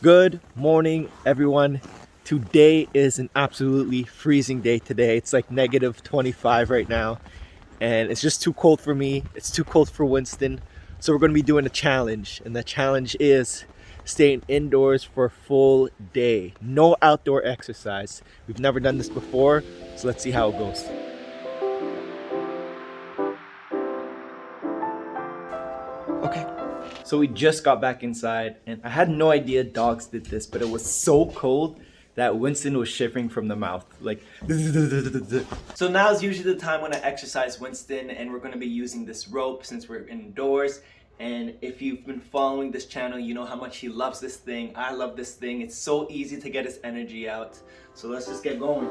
Good morning, everyone. Today is an absolutely freezing day today. It's like negative 25 right now, and it's just too cold for me. It's too cold for Winston. So we're going to be doing a challenge, and the challenge is staying indoors for a full day. No outdoor exercise. We've never done this before, so let's see how it goes. Okay. So we just got back inside, and I had no idea dogs did this, but it was so cold that Winston was shivering from the mouth. Like, so now is usually the time when I exercise Winston, and we're going to be using this rope since we're indoors. And if you've been following this channel, you know how much he loves this thing. I love this thing. It's so easy to get his energy out. So let's just get going.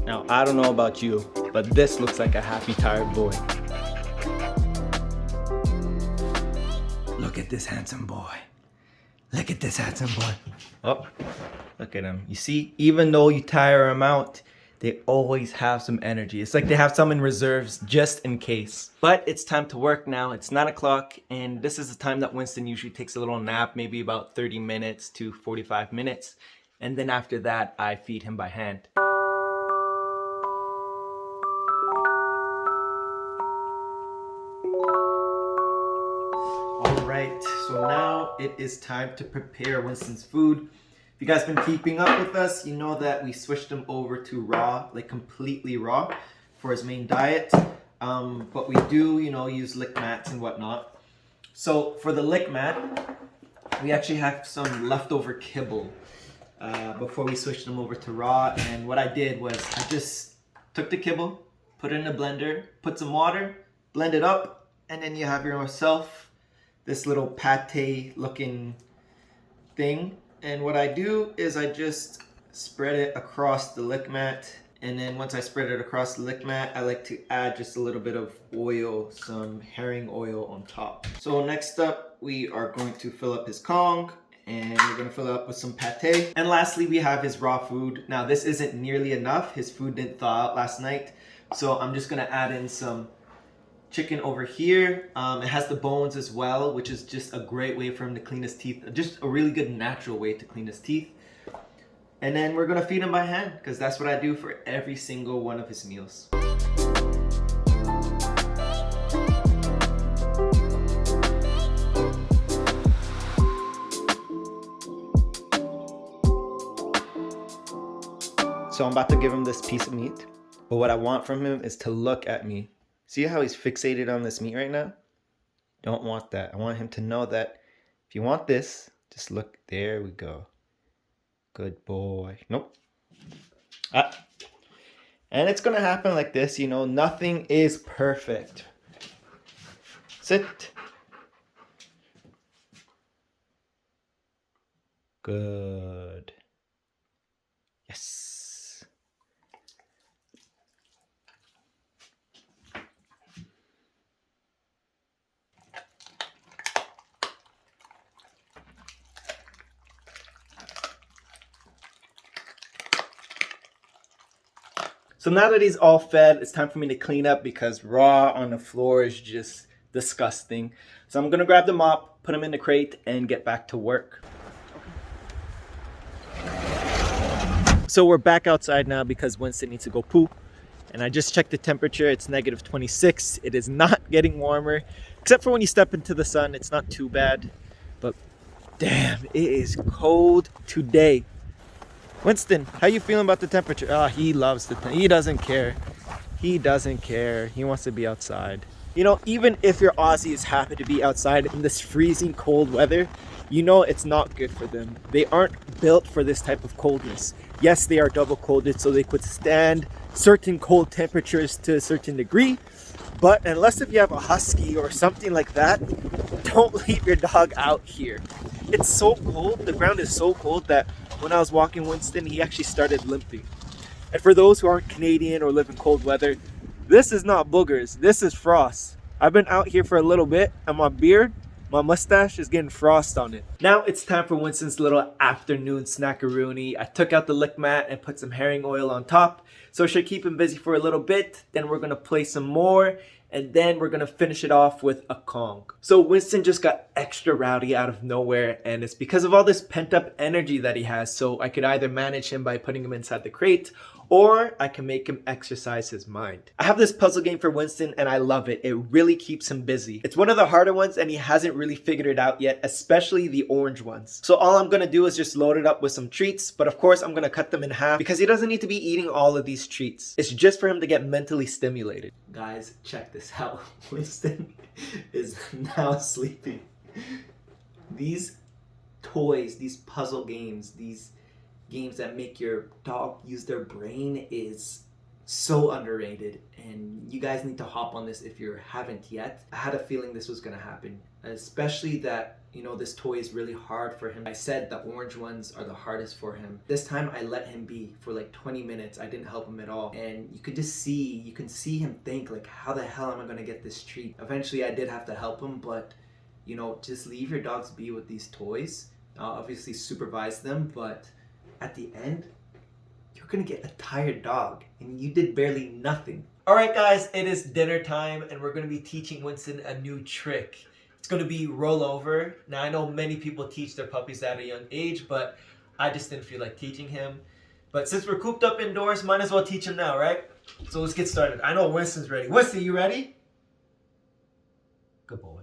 Now, I don't know about you, but this looks like a happy, tired boy. Look at this handsome boy. Look at this handsome boy. Oh, look at him. You see, even though you tire him out, they always have some energy. It's like they have some in reserves just in case. But it's time to work now. It's 9 o'clock, and this is the time that Winston usually takes a little nap, maybe about 30 minutes to 45 minutes. And then after that, I feed him by hand. Alright, so now it is time to prepare Winston's food. If you guys been keeping up with us, you know that we switched him over to raw, like completely raw for his main diet. But we do, use lick mats and whatnot. So for the lick mat, we actually have some leftover kibble before we switched him over to raw. And what I did was I just took the kibble, put it in a blender, put some water, blend it up, and then you have yourself this little pate looking thing. And what I do is I just spread it across the lick mat. And then once I spread it across the lick mat, I like to add just a little bit of oil, some herring oil on top. So next up, we are going to fill up his Kong, and we're going to fill it up with some pate. And lastly, we have his raw food. Now this isn't nearly enough. His food didn't thaw out last night. So I'm just going to add in some chicken over here. It has the bones as well, which is just a great way for him to clean his teeth. Just a really good natural way to clean his teeth. And then we're gonna feed him by hand, because that's what I do for every single one of his meals. So I'm about to give him this piece of meat, but what I want from him is to look at me. See how he's fixated on this meat right now? Don't want that. I want him to know that if you want this, just look. There we go. Good boy. Nope. And it's going to happen like this, nothing is perfect. Sit. Good. Yes. So now that he's all fed, it's time for me to clean up because raw on the floor is just disgusting. So I'm gonna grab the mop, put him in the crate, and get back to work. So we're back outside now because Winston needs to go poo. And I just checked the temperature, it's negative 26. It is not getting warmer, except for when you step into the sun, it's not too bad. But damn, it is cold today. Winston, how you feeling about the temperature? He loves he doesn't care. He doesn't care. He wants to be outside. Even if your Aussie is happy to be outside in this freezing cold weather, it's not good for them. They aren't built for this type of coldness. Yes, they are double coated, so they could stand certain cold temperatures to a certain degree. But unless if you have a husky or something like that, don't leave your dog out here. It's so cold. The ground is so cold that when I was walking Winston, he actually started limping. And for those who aren't Canadian or live in cold weather, this is not boogers. This is frost. I've been out here for a little bit, and my My mustache is getting frost on it. Now it's time for Winston's little afternoon snackaroonie. I took out the lick mat and put some herring oil on top. So it should keep him busy for a little bit. Then we're gonna play some more. And then we're gonna finish it off with a Kong. So Winston just got extra rowdy out of nowhere, and it's because of all this pent up energy that he has. So I could either manage him by putting him inside the crate, or I can make him exercise his mind. I have this puzzle game for Winston and I love it. It really keeps him busy. It's one of the harder ones and he hasn't really figured it out yet, especially the orange ones. So all I'm gonna do is just load it up with some treats, but of course I'm gonna cut them in half because he doesn't need to be eating all of these treats. It's just for him to get mentally stimulated. Guys, check this out. Winston is now sleeping. These toys, these puzzle games, these games that make your dog use their brain is so underrated, and you guys need to hop on this if you haven't yet. I had a feeling this was gonna happen, especially that, you know, this toy is really hard for him. I said the orange ones are the hardest for him. This time I let him be for like 20 minutes. I didn't help him at all, and you can see him think like, how the hell am I gonna get this treat? Eventually I did have to help him, but you know, just leave your dogs be with these toys. Obviously supervise them, but at the end, you're gonna get a tired dog, and you did barely nothing. All right, guys, it is dinner time, and we're gonna be teaching Winston a new trick. It's gonna be roll over. Now, I know many people teach their puppies at a young age, but I just didn't feel like teaching him. But since we're cooped up indoors, might as well teach him now, right? So let's get started. I know Winston's ready. Winston, you ready? Good boy.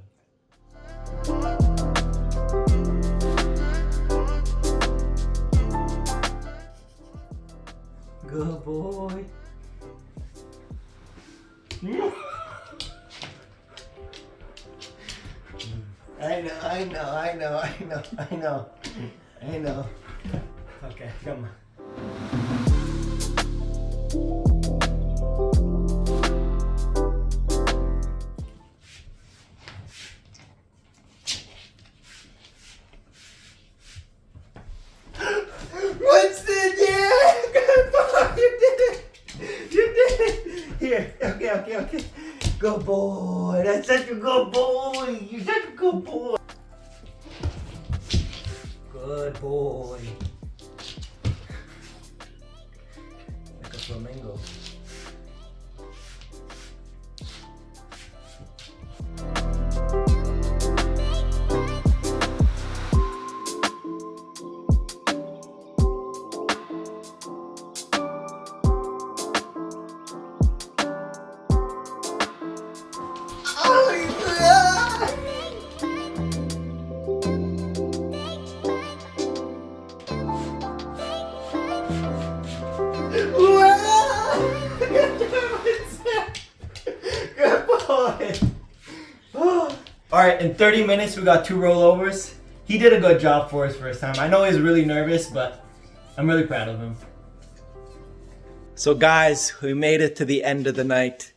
Good boy. I know. Okay, come on. Winston, yeah! Good boy! You did it! You did it! Here, okay. Good boy. That's such a good boy. You're such a good boy. Good boy. Like a flamingo. Good boy. Alright, in 30 minutes we got 2 rollovers. He did a good job for his first time. I know he's really nervous, but I'm really proud of him. So guys, we made it to the end of the night.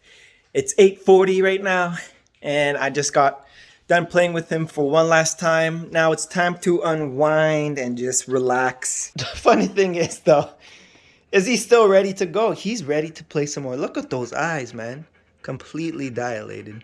It's 8:40 right now, and I just got done playing with him for one last time. Now it's time to unwind and just relax. The funny thing is though, is he still ready to go? He's ready to play some more. Look at those eyes, man. Completely dilated.